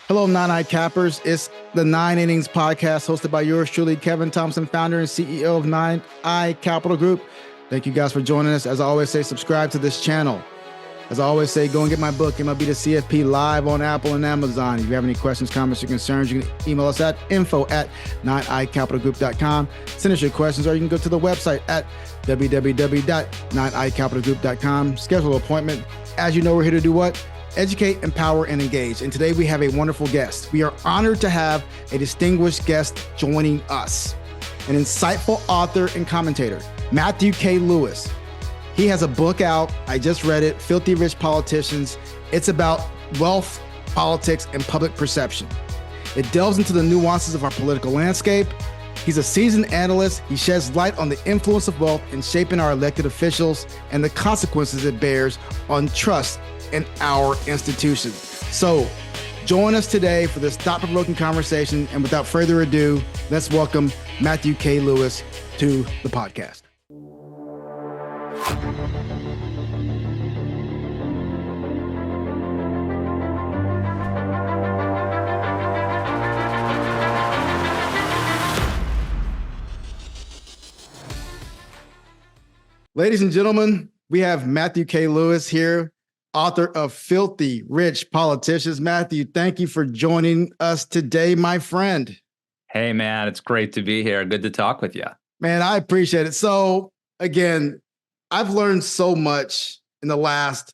Hello, Nine-Eye Cappers. It's the Nine Innings podcast hosted by yours truly, Kevin Thompson, founder and CEO of Nine-Eye Capital Group. Thank you guys for joining us. As I always say, subscribe to this channel. As I always say, go and get my book, MLB to CFP, live on Apple and Amazon. If you have any questions, comments, or concerns, you can email us at info@nineeyecapitalgroup.com. Send us your questions, or you can go to the website at www.nineeyecapitalgroup.com. Schedule an appointment. As you know, we're here to do what? Educate, empower, and engage. And today we have a wonderful guest. We are honored to have a distinguished guest joining us, an insightful author and commentator, Matthew K. Lewis. He has a book out. I just read it, Filthy Rich Politicians. It's about wealth, politics, and public perception. It delves into the nuances of our political landscape. He's a seasoned analyst. He sheds light on the influence of wealth in shaping our elected officials and the consequences it bears on trust in our institutions. So join us today for this thought-provoking conversation. And without further ado, let's welcome Matthew K. Lewis to the podcast. Ladies and gentlemen, we have Matthew K. Lewis here, author of Filthy Rich Politicians. Matthew, thank you for joining us today, my friend. Hey, man, it's great to be here. Good to talk with you. Man, I appreciate it. So, again, I've learned so much in the last,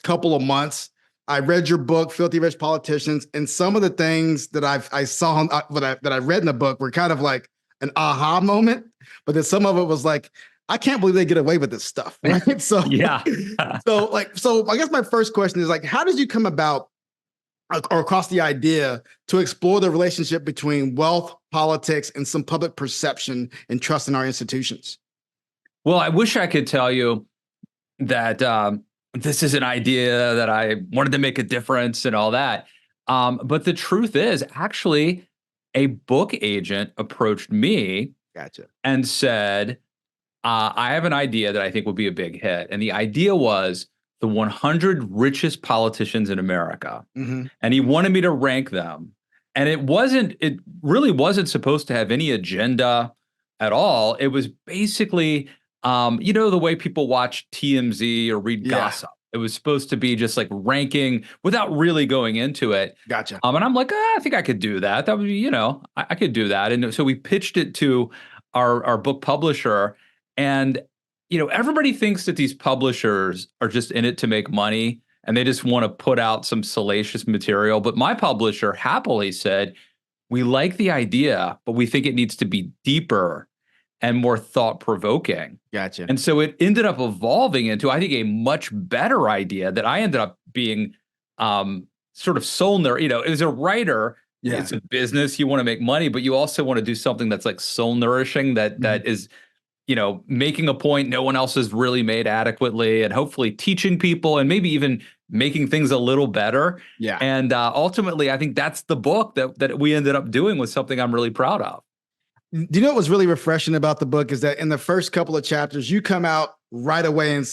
couple of months. I read your book, Filthy Rich Politicians, and some of the things that I saw that I read in the book were kind of like an aha moment, but then some of it was like, I can't believe they get away with this stuff, right? So, yeah. so I guess my first question is like, how did you come about or across the idea to explore the relationship between wealth, politics, and some public perception and trust in our institutions? Well, I wish I could tell you that this is an idea that I wanted to make a difference and all that. But the truth is, actually, a book agent approached me and said, I have an idea that I think would be a big hit. And the idea was the 100 richest politicians in America. Mm-hmm. And he wanted me to rank them. And it really wasn't supposed to have any agenda at all. It was basically, the way people watch TMZ or read gossip. It was supposed to be just like ranking without really going into it. Gotcha. And I'm like, I think I could do that. That would be, I could do that. And so we pitched it to our book publisher. And, everybody thinks that these publishers are just in it to make money and they just want to put out some salacious material. But my publisher happily said, we like the idea, but we think it needs to be deeper and more thought-provoking. Gotcha. And so it ended up evolving into, I think, a much better idea that I ended up being sort of soul nourishing. As a writer, it's a business, you want to make money, but you also want to do something that's like soul nourishing that is making a point no one else has really made adequately, and hopefully teaching people and maybe even making things a little better. Yeah. And ultimately, I think that's the book that we ended up doing was something I'm really proud of. Do you know what was really refreshing about the book is that in the first couple of chapters, you come out right away and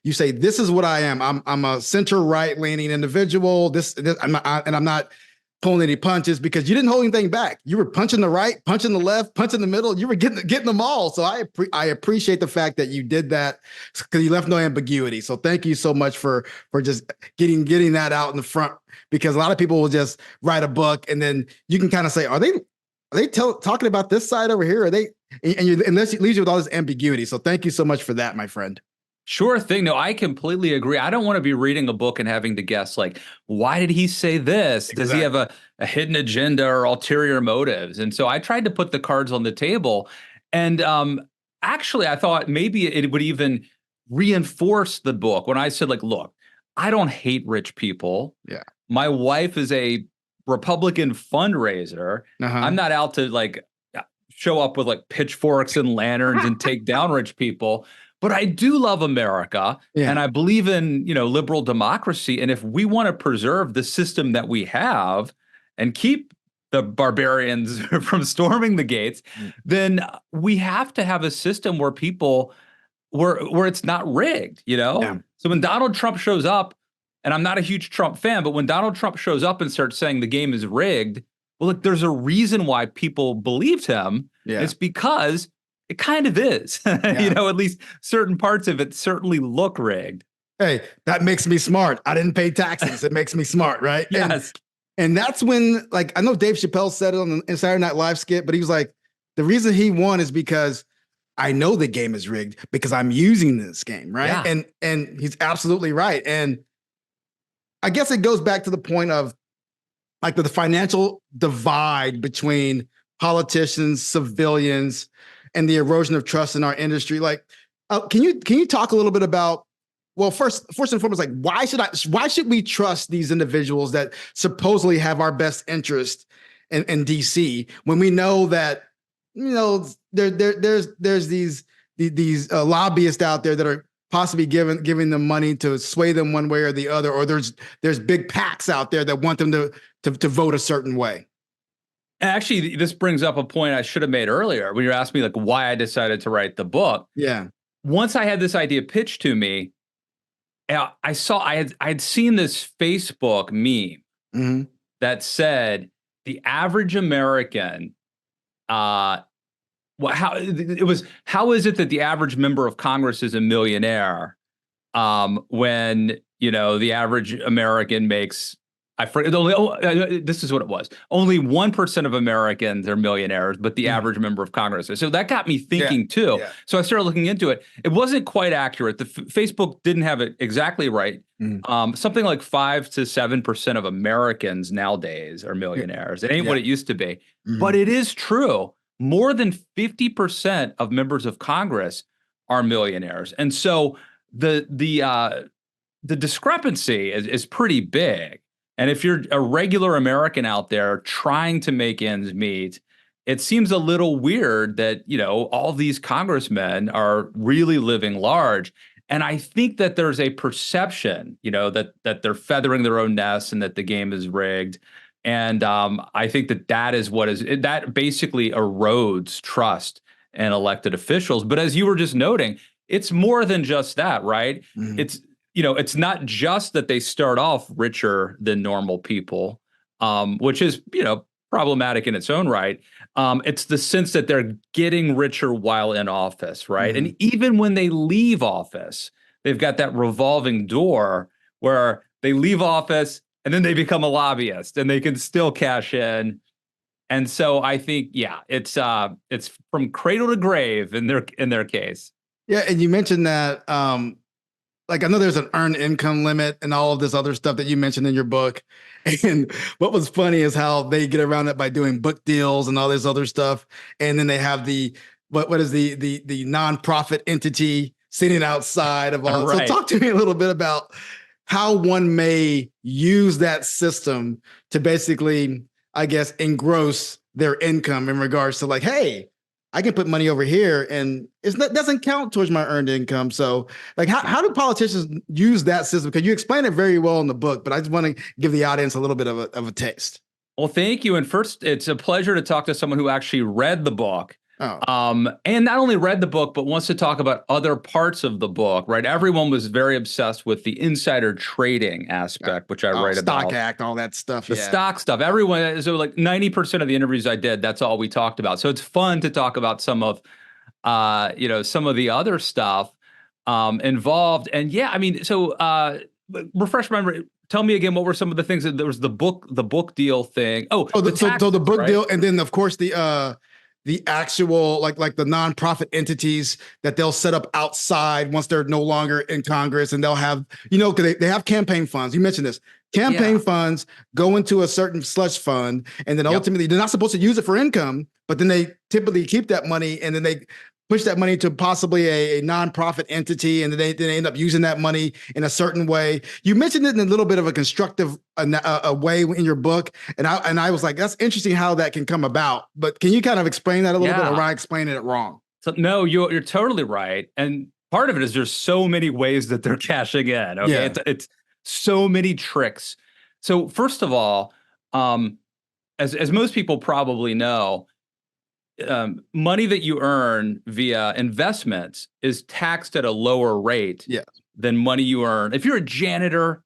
you say, this is what I am. I'm a center right leaning individual. I'm not pulling any punches, because you didn't hold anything back. You were punching the right, punching the left, punching the middle. You were getting them all. So I appreciate the fact that you did that, because you left no ambiguity. So thank you so much for just getting that out in the front, because a lot of people will just write a book and then you can kind of say, are they talking about this side over here? Unless it leaves you with all this ambiguity. So thank you so much for that, my friend. Sure thing. No, I completely agree. I don't want to be reading a book and having to guess, like, why did he say this? Does he have a hidden agenda or ulterior motives? And so I tried to put the cards on the table. And actually, I thought maybe it would even reinforce the book when I said, like, look, I don't hate rich people. Yeah. My wife is a Republican fundraiser. Uh-huh. I'm not out to like show up with like pitchforks and lanterns and take down rich people. But I do love America, and I believe in, liberal democracy. And if we want to preserve the system that we have and keep the barbarians from storming the gates, then we have to have a system where people, where it's not rigged, Yeah. So when Donald Trump shows up and I'm not a huge Trump fan, but when Donald Trump shows up and starts saying the game is rigged, well, look, there's a reason why people believed him. Yeah. It's because it kind of is. Yeah. At least certain parts of it certainly look rigged. Hey, that makes me smart. I didn't pay taxes. It makes me smart, right? Yes. And that's when, like, I know Dave Chappelle said it on the Saturday Night Live skit, but he was like, the reason he won is because I know the game is rigged because I'm using this game, right? Yeah. And he's absolutely right. And I guess it goes back to the point of like the financial divide between politicians, civilians, and the erosion of trust in our industry. Like, can you talk a little bit about, well, first and foremost, like why should we trust these individuals that supposedly have our best interest in DC when we know that there's these lobbyists out there that are possibly giving them money to sway them one way or the other, or there's big PACs out there that want them to vote a certain way. Actually, this brings up a point I should have made earlier when you asked me like why I decided to write the book. Yeah. Once I had this idea pitched to me, I had seen this Facebook meme that said the average American, how is it that the average member of Congress is a millionaire when the average American makes, I forget, this is what it was. Only 1% of Americans are millionaires, but the average member of Congress is. So that got me thinking too. Yeah. So I started looking into it. It wasn't quite accurate. The Facebook didn't have it exactly right. Something like 5 to 7% of Americans nowadays are millionaires. It ain't what it used to be, but it is true. More than 50% of members of Congress are millionaires, and so the discrepancy is pretty big. And if you're a regular American out there trying to make ends meet, it seems a little weird that, all these congressmen are really living large. And I think that there's a perception, that they're feathering their own nests and that the game is rigged. And I think that basically erodes trust in elected officials. But as you were just noting, it's more than just that, right? It's not just that they start off richer than normal people, which is, problematic in its own right. It's the sense that they're getting richer while in office, right? And even when they leave office, they've got that revolving door where they leave office and then they become a lobbyist and they can still cash in. And so I think, it's from cradle to grave in their case. Yeah, and you mentioned that. Like, I know there's an earned income limit and all of this other stuff that you mentioned in your book. And what was funny is how they get around it by doing book deals and all this other stuff. And then they have what is the nonprofit entity sitting outside of all. Right. So talk to me a little bit about how one may use that system to basically, I guess, engross their income in regards to like, hey, I can put money over here and doesn't count towards my earned income. So like, how do politicians use that system? Because you explain it very well in the book, but I just want to give the audience a little bit of a taste. Well, thank you. And first, it's a pleasure to talk to someone who actually read the book. And not only read the book, but wants to talk about other parts of the book, right? Everyone was very obsessed with the insider trading aspect, which I write about. Stock Act, all that stuff. The stock stuff. Everyone, so like 90% of the interviews I did, that's all we talked about. So it's fun to talk about some of the other stuff involved. And refresh my memory. Tell me again, what were some of the things that there was the book deal thing? So the book deal, and then of course the actual like the nonprofit entities that they'll set up outside once they're no longer in Congress, and they'll have, because they have campaign funds. You mentioned this. Campaign funds go into a certain slush fund, and then ultimately they're not supposed to use it for income, but then they typically keep that money and then they push that money to possibly a nonprofit entity, and then they end up using that money in a certain way. You mentioned it in a little bit of a constructive a way in your book, and I was like, that's interesting how that can come about. But can you kind of explain that a little bit, or am I explaining it wrong? So no, you're totally right, and part of it is there's so many ways that they're cashing in. Okay, it's so many tricks. So first of all, as most people probably know, money that you earn via investments is taxed at a lower rate than money you earn. If you're a janitor,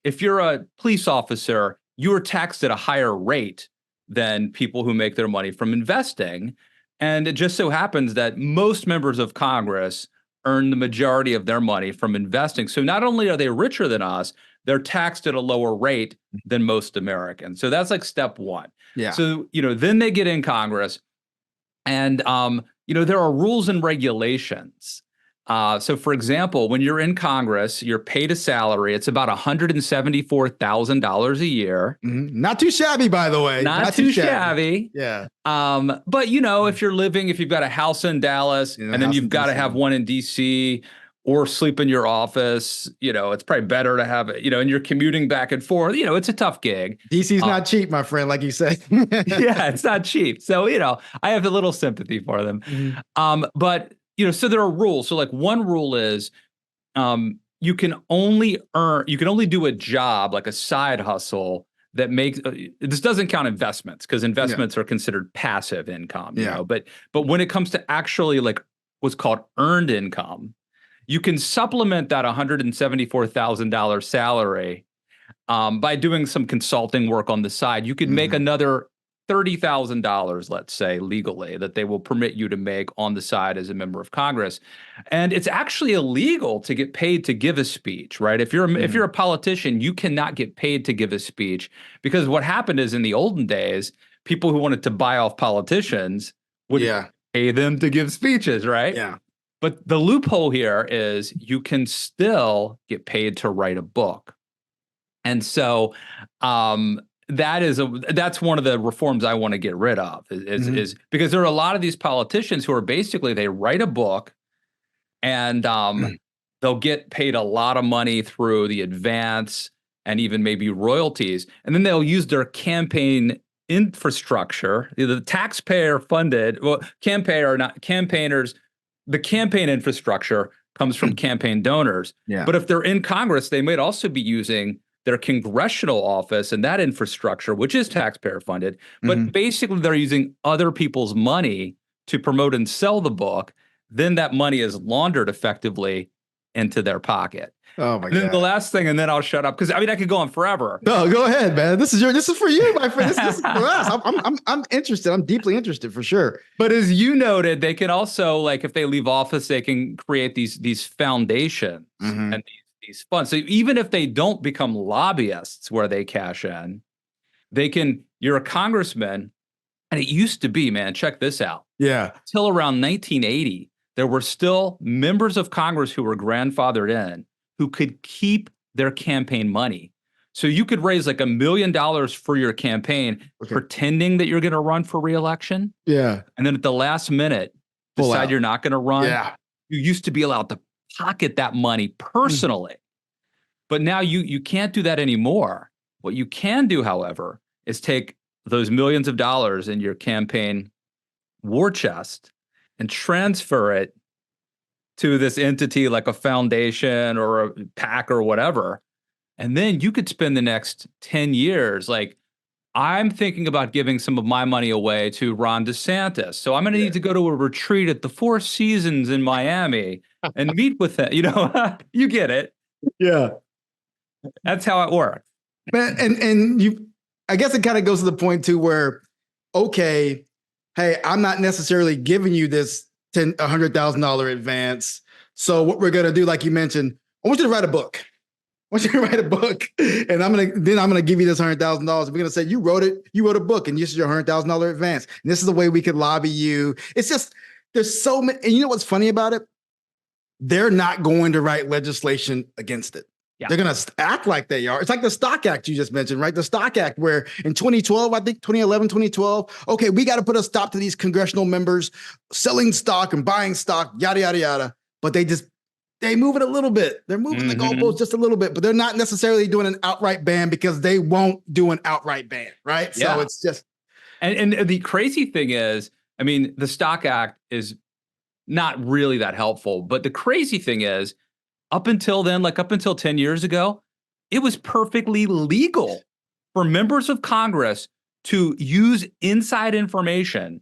if you're a police officer, you are taxed at a higher rate than people who make their money from investing. And it just so happens that most members of Congress earn the majority of their money from investing. So not only are they richer than us, they're taxed at a lower rate than most Americans. So that's like step one. Yeah. So, then they get in Congress and, there are rules and regulations. So, for example, when you're in Congress, you're paid a salary. It's about $174,000 a year. Mm-hmm. Not too shabby, by the way. Not too shabby. Yeah. But if you've got a house in Dallas and then you've got to have one in DC or sleep in your office, it's probably better to have it, and you're commuting back and forth. It's a tough gig. DC's not cheap, my friend, like you said. Yeah, it's not cheap. So, I have a little sympathy for them. Mm-hmm. But so there are rules. So like one rule is you can only do a job, like a side hustle that makes, this doesn't count investments because investments are considered passive income, but when it comes to actually like what's called earned income, you can supplement that $174,000 salary by doing some consulting work on the side. You could make another $30,000, let's say, legally, that they will permit you to make on the side as a member of Congress. And it's actually illegal to get paid to give a speech, right? If you're a politician, you cannot get paid to give a speech, because what happened is in the olden days, people who wanted to buy off politicians would pay them to give speeches, right? Yeah. But the loophole here is you can still get paid to write a book. And so that's one of the reforms I want to get rid of is because there are a lot of these politicians who are basically, they write a book and they'll get paid a lot of money through the advance and even maybe royalties. And then they'll use their campaign infrastructure, the taxpayer funded, campaigners, the campaign infrastructure comes from campaign donors. Yeah. But if they're in Congress, they might also be using their congressional office and that infrastructure, which is taxpayer funded, but basically they're using other people's money to promote and sell the book. Then that money is laundered effectively into their pocket. Oh my God. Then God. the last thing, and then I'll shut up, because I could go on forever. No, go ahead, man. This is for you, my friend. This is for us. I'm interested. I'm deeply interested for sure. But as you noted, they can also, like, if they leave office, they can create these foundations and these funds. So even if they don't become lobbyists where they cash in, you're a congressman. And it used to be, man, check this out. Yeah. Till around 1980, there were still members of Congress who were grandfathered in who could keep their campaign money. So you could raise like $1 million for your campaign, pretending that you're going to run for re-election. Yeah. And then at the last minute, decide you're not going to run. Yeah. You used to be allowed to pocket that money personally. But now you can't do that anymore. What you can do, however, is take those millions of dollars in your campaign war chest and transfer it to this entity like a foundation or a PAC or whatever. And then you could spend the next 10 years, like, I'm thinking about giving some of my money away to Ron DeSantis. So I'm going to need to go to a retreat at the Four Seasons in Miami and meet with him. You get it. Yeah. That's how it works. And I guess it kind of goes to the point too, where, okay, hey, I'm not necessarily giving you this $100,000 advance. So what we're going to do, like you mentioned, I want you to write a book. I want you to write a book, and I'm gonna give you this $100,000. We're gonna say you wrote a book, and this is your $100,000 advance. And this is the way we could lobby you. It's just, there's so many. And you know what's funny about it? They're not going to write legislation against it. Yeah. They're going to act like they are. It's like the Stock Act you just mentioned, right? The Stock Act, where in 2012, I think 2011, 2012, okay, we got to put a stop to these congressional members selling stock and buying stock, yada, yada, yada. But they move it a little bit. They're moving the goalposts just a little bit, but they're not necessarily doing an outright ban, because they won't do an outright ban, right? Yeah. So it's just. And the crazy thing is, I mean, the Stock Act is not really that helpful, but the crazy thing is, up until then, like up until 10 years ago, it was perfectly legal for members of Congress to use inside information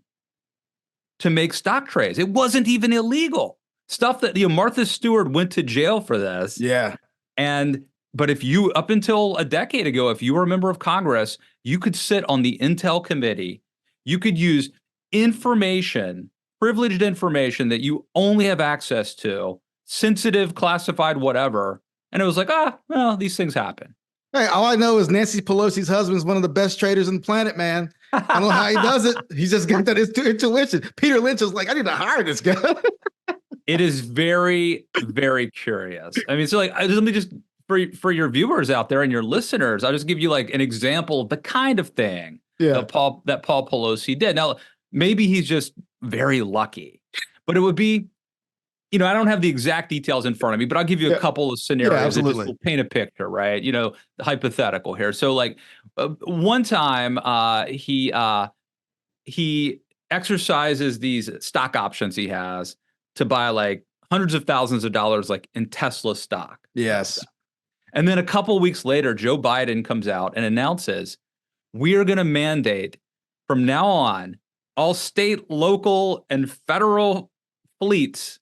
to make stock trades. It wasn't even illegal. Stuff that, Martha Stewart went to jail for this. Yeah. And But if you, up until a decade ago, if you were a member of Congress, you could sit on the Intel committee. You could use information, privileged information that you only have access to, sensitive, classified, whatever. And it was like, well, these things happen. Hey, all I know is Nancy Pelosi's husband is one of the best traders on the planet, man. I don't know how he does it. He's just got that intuition. Peter Lynch is like, I need to hire this guy. It is very, very curious. I mean, so like, let me just, for your viewers out there and your listeners, I'll just give you like an example of the kind of thing that Paul Pelosi did. Now, maybe he's just very lucky, but it would be, I don't have the exact details in front of me, but I'll give you a couple of scenarios that just will paint a picture, right? The hypothetical here. So like one time he exercises these stock options he has to buy like hundreds of thousands of dollars like in Tesla stock. Yes. And then a couple of weeks later, Joe Biden comes out and announces, we are going to mandate from now on all state, local, and federal fleets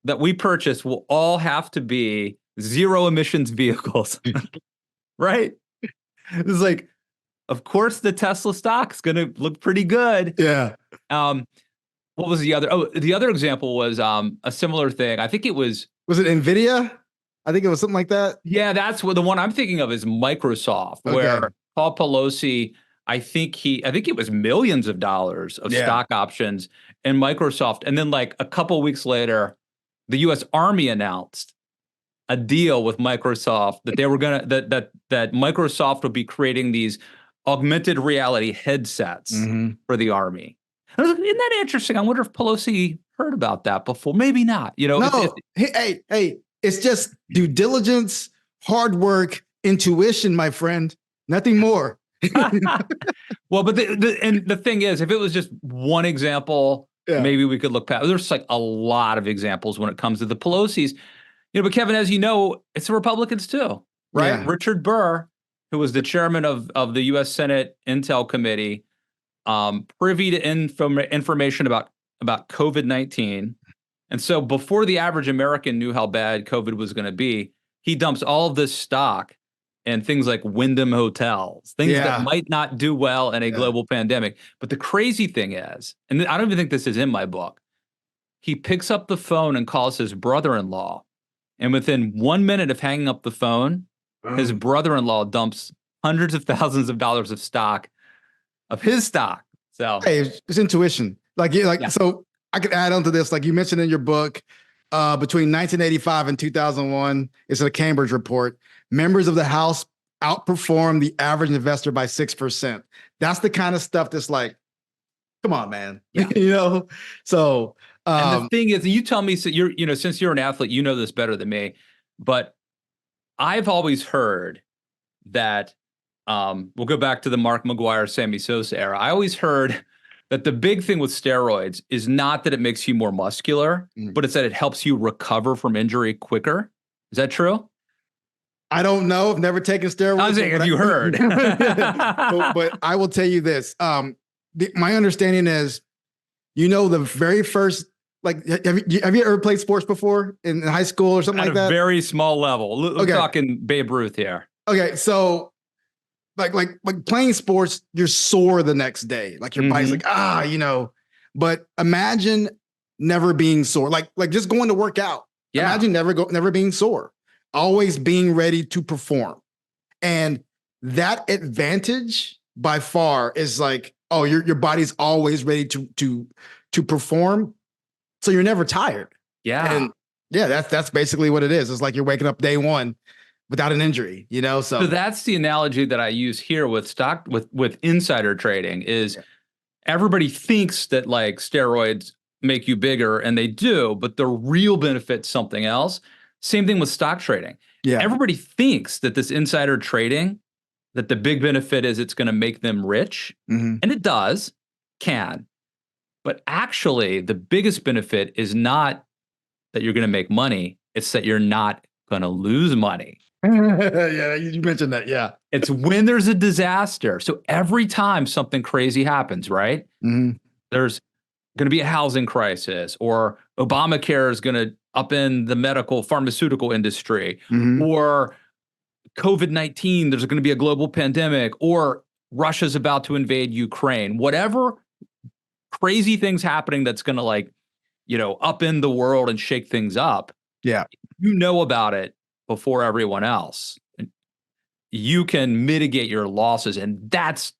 that we purchase will all have to be zero emissions vehicles. Right? It's like, of course, the Tesla stock is going to look pretty good. Yeah. What was the other? Oh, the other example was a similar thing. I think it was. Was it NVIDIA? I think it was something like that. Yeah, that's what the one I'm thinking of is Microsoft, where Paul Pelosi, I think it was millions of dollars of stock options in Microsoft. And then like a couple weeks later, the US Army announced a deal with Microsoft that they were that Microsoft would be creating these augmented reality headsets for the Army. I was like, isn't that interesting? I wonder if Pelosi heard about that before. Maybe not. No. Hey, it's just due diligence, hard work, intuition, my friend. Nothing more. Well, but the thing is, if it was just one example, maybe we could look past. There's like a lot of examples when it comes to the Pelosi's. But Kevin, as you know, it's the Republicans too, right? Yeah. Richard Burr, who was the chairman of the U.S. Senate Intel Committee, privy to information about COVID-19. And so before the average American knew how bad COVID was going to be, he dumps all of this stock in things like Wyndham hotels, things that might not do well in a global pandemic. But the crazy thing is, and I don't even think this is in my book, he picks up the phone and calls his brother-in-law. And within 1 minute of hanging up the phone, his brother-in-law dumps hundreds of thousands of dollars of stock, of his stock. So hey, it's intuition. So I could add on to this, like you mentioned in your book, between 1985 and 2001, it's a Cambridge report. Members of the House outperformed the average investor by 6%. That's the kind of stuff that's like, come on, man. Yeah. So and the thing is, you tell me, so since you're an athlete, you know this better than me, but I've always heard that we'll go back to the Mark McGuire, Sammy Sosa era. I always heard that the big thing with steroids is not that it makes you more muscular, but it's that it helps you recover from injury quicker. Is that true? I don't know. I've never taken steroids. I was saying, have you heard? but I will tell you this. My understanding is, the very first, like, have you ever played sports before in high school or something like that? At a very small level. We're talking Babe Ruth here. Okay, so like playing sports, you're sore the next day. Like your body's like, but imagine never being sore. Like just going to work out. Yeah. Imagine never being sore. Always being ready to perform. And that advantage by far is like, your body's always ready to perform. So you're never tired. Yeah. And that's basically what it is. It's like you're waking up day one without an injury, So that's the analogy that I use here with stock, with insider trading is everybody thinks that like steroids make you bigger, and they do, but the real benefit's something else. Same thing with stock trading. Yeah. Everybody thinks that this insider trading, that the big benefit is it's going to make them rich. And it can. But actually, the biggest benefit is not that you're going to make money. It's that you're not going to lose money. Yeah, you mentioned that. Yeah. It's when there's a disaster. So every time something crazy happens, right? There's going to be a housing crisis, or Obamacare is going to upend the medical pharmaceutical industry, or COVID-19, there's going to be a global pandemic, or Russia's about to invade Ukraine, whatever crazy things happening that's going to upend the world and shake things up. Yeah. You know about it before everyone else. You can mitigate your losses, and that's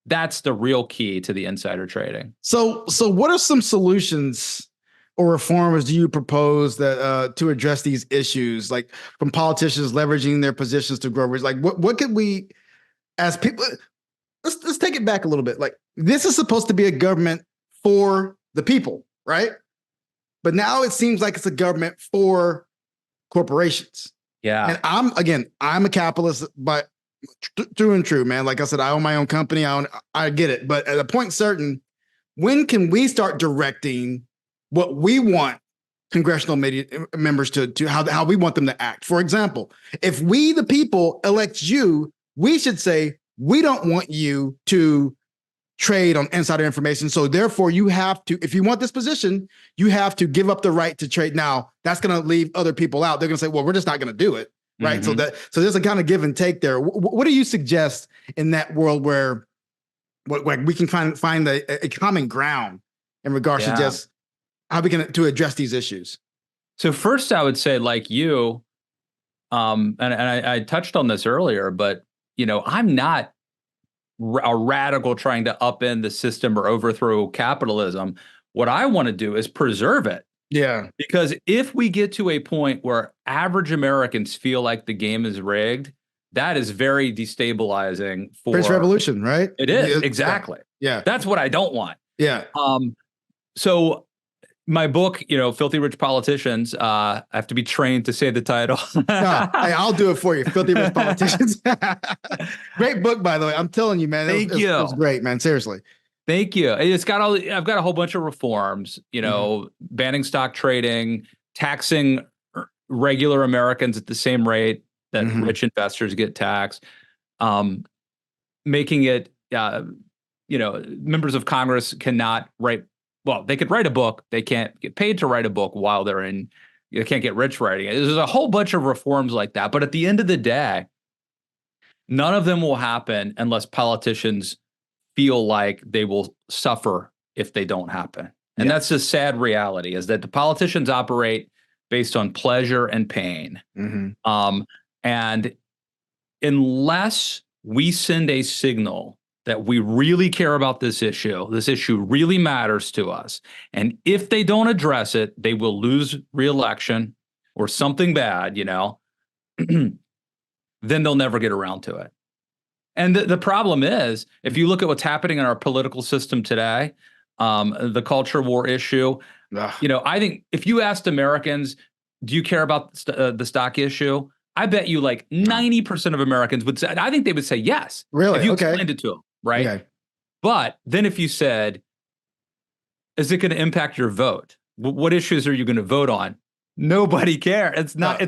the real key to the insider trading. So what are some solutions or reforms do you propose that to address these issues, like from politicians leveraging their positions to grow rich? Like what could we, as people, let's take it back a little bit. Like, this is supposed to be a government for the people, right? But now it seems like it's a government for corporations. Yeah. And I'm a capitalist, but true and true, man. Like I said, I own my own company. I get it. But at a point certain, when can we start directing what we want congressional members to how we want them to act? For example, if we, the people, elect you, we should say, we don't want you to trade on insider information. So therefore, you have to, if you want this position, you have to give up the right to trade. Now, that's going to leave other people out. They're going to say, well, we're just not going to do it. Right. Mm-hmm. So there's a kind of give and take there. What do you suggest in that world where we can find a common ground in regards to just how we can to address these issues? So first, I would say, like you, and I touched on this earlier, but I'm not a radical trying to upend the system or overthrow capitalism. What I want to do is preserve it. Yeah. Because if we get to a point where average Americans feel like the game is rigged, that is very destabilizing for French Revolution, right? It is, exactly. Yeah. That's what I don't want. Yeah. So my book, Filthy Rich Politicians, I have to be trained to say the title. No, hey, I'll do it for you. Filthy Rich Politicians. Great book, by the way. I'm telling you, man. Thank you. It was great, man. Seriously. Thank you. I've got a whole bunch of reforms, banning stock trading, taxing regular Americans at the same rate that rich investors get taxed, making it, members of Congress cannot write. Well, they could write a book. They can't get paid to write a book while they can't get rich writing it. There's a whole bunch of reforms like that. But at the end of the day, none of them will happen unless politicians feel like they will suffer if they don't happen. And that's the sad reality, is that the politicians operate based on pleasure and pain. And unless we send a signal that we really care about this issue really matters to us, and if they don't address it, they will lose re-election or something bad, then they'll never get around to it. And the problem is, if you look at what's happening in our political system today, the culture war issue, I think if you asked Americans, do you care about the stock issue? I bet you 90% of Americans would say, I think they would say yes. Really? If you explained it to them, right? Okay. But then if you said, is it going to impact your vote? What issues are you going to vote on? Nobody cares. It's not,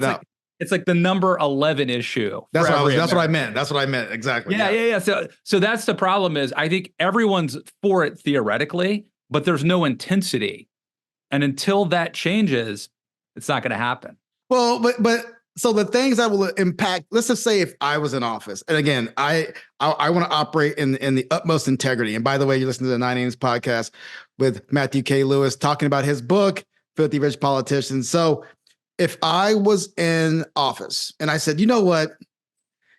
it's like the number 11 issue. That's what I meant. That's what I meant. Exactly. Yeah. So that's the problem, is I think everyone's for it theoretically, but there's no intensity. And until that changes, it's not going to happen. Well, but so the things that will impact, let's just say if I was in office, and again, I want to operate in the utmost integrity. And by the way, you listen to the 9 Names podcast with Matthew K. Lewis talking about his book, Filthy Rich Politicians. So if I was in office and I said, you know what?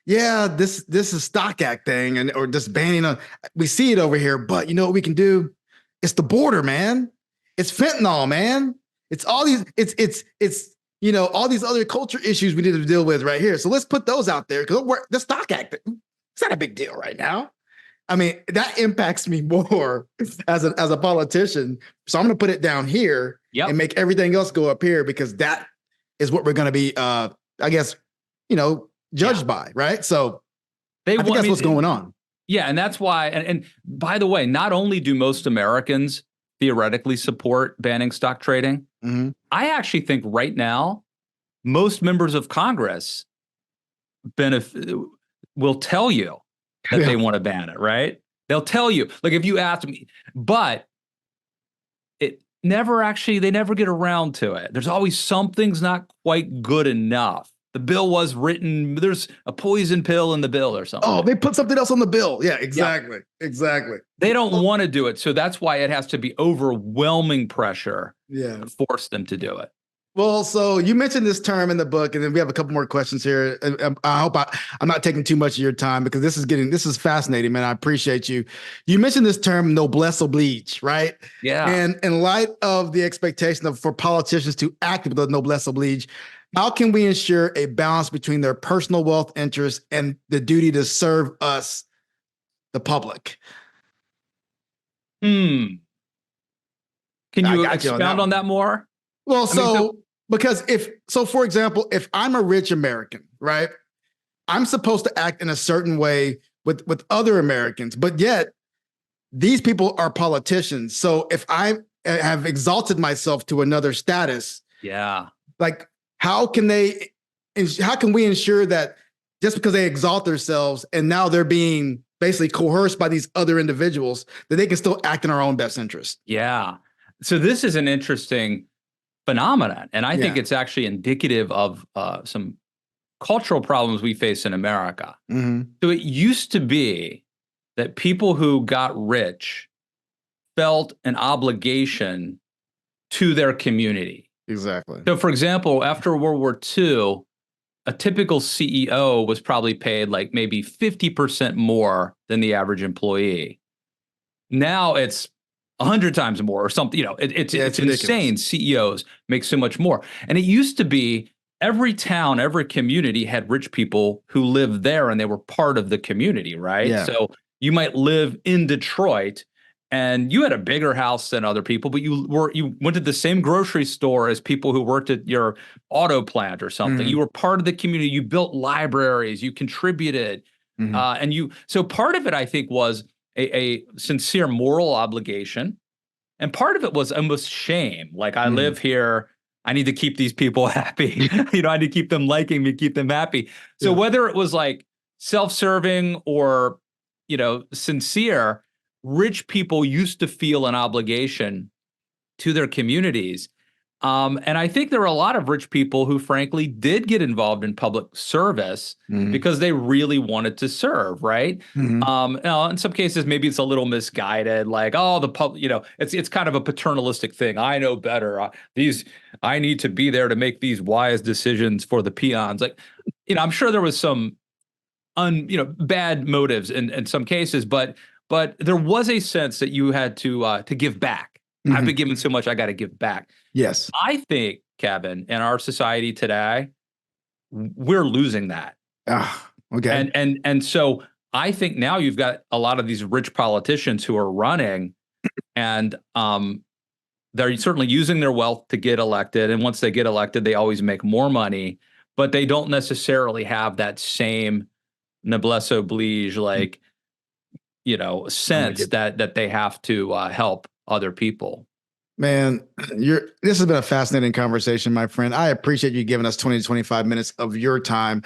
Yeah, this is Stock Act thing or just banning we see it over here, but you know what we can do? It's the border, man. It's fentanyl, man. It's all these, it's all these other culture issues we need to deal with right here. So let's put those out there, because the Stock Act, it's not a big deal right now. I mean, that impacts me more as a politician. So I'm going to put it down here and make everything else go up here, because that is what we're going to be, I guess, judged by, right? So I think that's what's going on. Yeah, and that's why, and by the way, not only do most Americans theoretically support banning stock trading, I actually think right now, most members of Congress will tell you that they want to ban it, right? They'll tell you, if you ask me, but they never get around to it. There's always something's not quite good enough. the bill was written. There's a poison pill in the bill or something. Oh, they put something else on the bill. Yeah, Yep. exactly. Exactly. They don't want to do it. So that's why it has to be overwhelming pressure Yeah. to force them to do it. Well, so you mentioned this term in the book, and then we have a couple more questions here. I hope I'm not taking too much of your time because this is fascinating, man. I appreciate you. You mentioned this term noblesse oblige, right? Yeah. And in light of the expectation for politicians to act with the noblesse oblige, how can we ensure a balance between their personal wealth interests and the duty to serve us, the public? Can you expound on that more? Well, because for example, if I'm a rich American, right, I'm supposed to act in a certain way with other Americans, but yet these people are politicians. So if I have exalted myself to another status, yeah, like how can we ensure that just because they exalt themselves and now they're being basically coerced by these other individuals, that they can still act in our own best interest? Yeah. So this is an interesting phenomenon, and I think it's actually indicative of some cultural problems we face in America. Mm-hmm. So it used to be that people who got rich felt an obligation to their community. Exactly. So, for example, after World War II, a typical CEO was probably paid like maybe 50% more than the average employee. Now it's 100 times more or something. It's insane. CEOs make so much more. And it used to be every town, every community had rich people who lived there and they were part of the community, right? Yeah. So you might live in Detroit and you had a bigger house than other people, but you went to the same grocery store as people who worked at your auto plant or something. Mm-hmm. You were part of the community. You built libraries, you contributed. Mm-hmm. So part of it, I think, was a sincere moral obligation. And part of it was almost shame. Like, I live here, I need to keep these people happy. I need to keep them liking me, keep them happy. So whether it was like self-serving or, sincere, rich people used to feel an obligation to their communities. And I think there are a lot of rich people who frankly did get involved in public service because they really wanted to serve, right? Now, in some cases, maybe it's a little misguided, like, oh, the public, it's kind of a paternalistic thing. I know better. I need to be there to make these wise decisions for the peons. Like, I'm sure there was some bad motives in some cases, but there was a sense that you had to give back. I've been given so much, I got to give back. Yes. I think, Kevin, in our society today, we're losing that. Okay. And so I think now you've got a lot of these rich politicians who are running, and they're certainly using their wealth to get elected. And once they get elected, they always make more money, but they don't necessarily have that same noblesse oblige, like, sense that they have to help other people. Man, this has been a fascinating conversation, my friend. I appreciate you giving us 20 to 25 minutes of your time.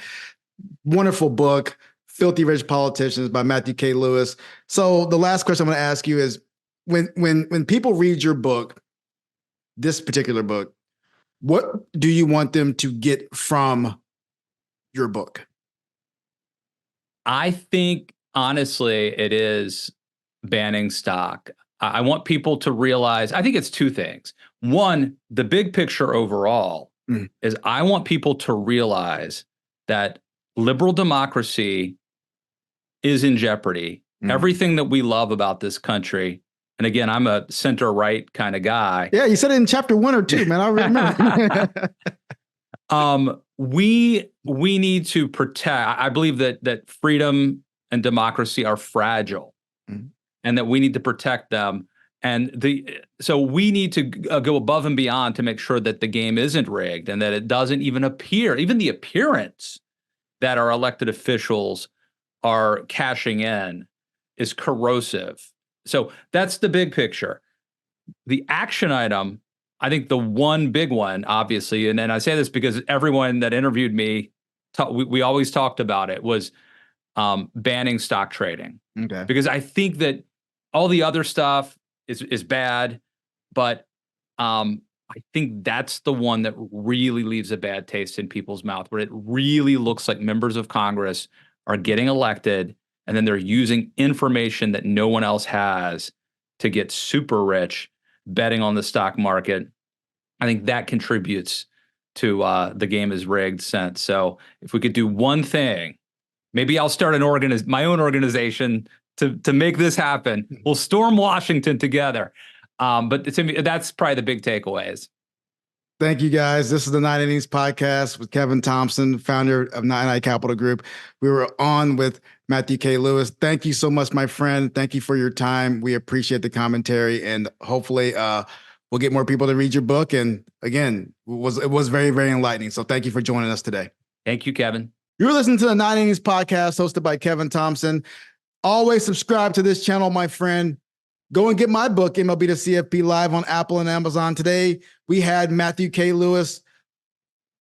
Wonderful book, Filthy Rich Politicians by Matthew K. Lewis. So the last question I'm going to ask you is, when people read your book, this particular book, what do you want them to get from your book? I think, honestly, it is banning stock. I want people to realize, I think it's two things. One, the big picture overall is I want people to realize that liberal democracy is in jeopardy. Everything that we love about this country, and again, I'm a center-right kind of guy. Yeah, you said it in chapter 1 or 2, man. I remember. We need to protect. I believe that freedom and democracy are fragile, and that we need to protect them. And so we need to go above and beyond to make sure that the game isn't rigged and that it doesn't even appear, even the appearance that our elected officials are cashing in is corrosive. So that's the big picture. The action item, I think the one big one, obviously, and I say this because everyone that interviewed me, we always talked about it, was banning stock trading. Okay. Because I think that all the other stuff is bad, but I think that's the one that really leaves a bad taste in people's mouth, where it really looks like members of Congress are getting elected and then they're using information that no one else has to get super rich betting on the stock market. I think that contributes to the game is rigged sense. So if we could do one thing, maybe I'll start my own organization to make this happen. We'll storm Washington together. But that's probably the big takeaways. Thank you, guys. This is the 9 Innings Podcast with Kevin Thompson, founder of 9 Capital Group. We were on with Matthew K. Lewis. Thank you so much, my friend. Thank you for your time. We appreciate the commentary, and hopefully we'll get more people to read your book. And again, it was very, very enlightening. So thank you for joining us today. Thank you, Kevin. You're listening to the 9 Innings Podcast hosted by Kevin Thompson. Always subscribe to this channel, my friend. Go and get my book, MLB to CFP, live on Apple and Amazon. Today, we had Matthew K. Lewis,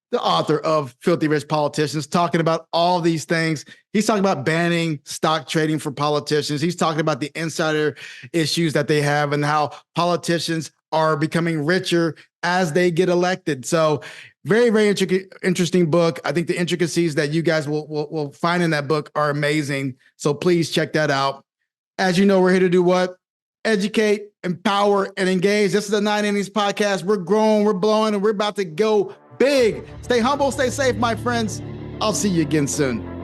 the author of Filthy Rich Politicians, talking about all these things. He's talking about banning stock trading for politicians. He's talking about the insider issues that they have and how politicians are becoming richer as they get elected. So very, very interesting book. I think the intricacies that you guys will find in that book are amazing. So please check that out. As you know, we're here to do what? Educate, empower, and engage. This is the 9 Innings Podcast. We're growing, we're blowing, and we're about to go big. Stay humble, stay safe, my friends. I'll see you again soon.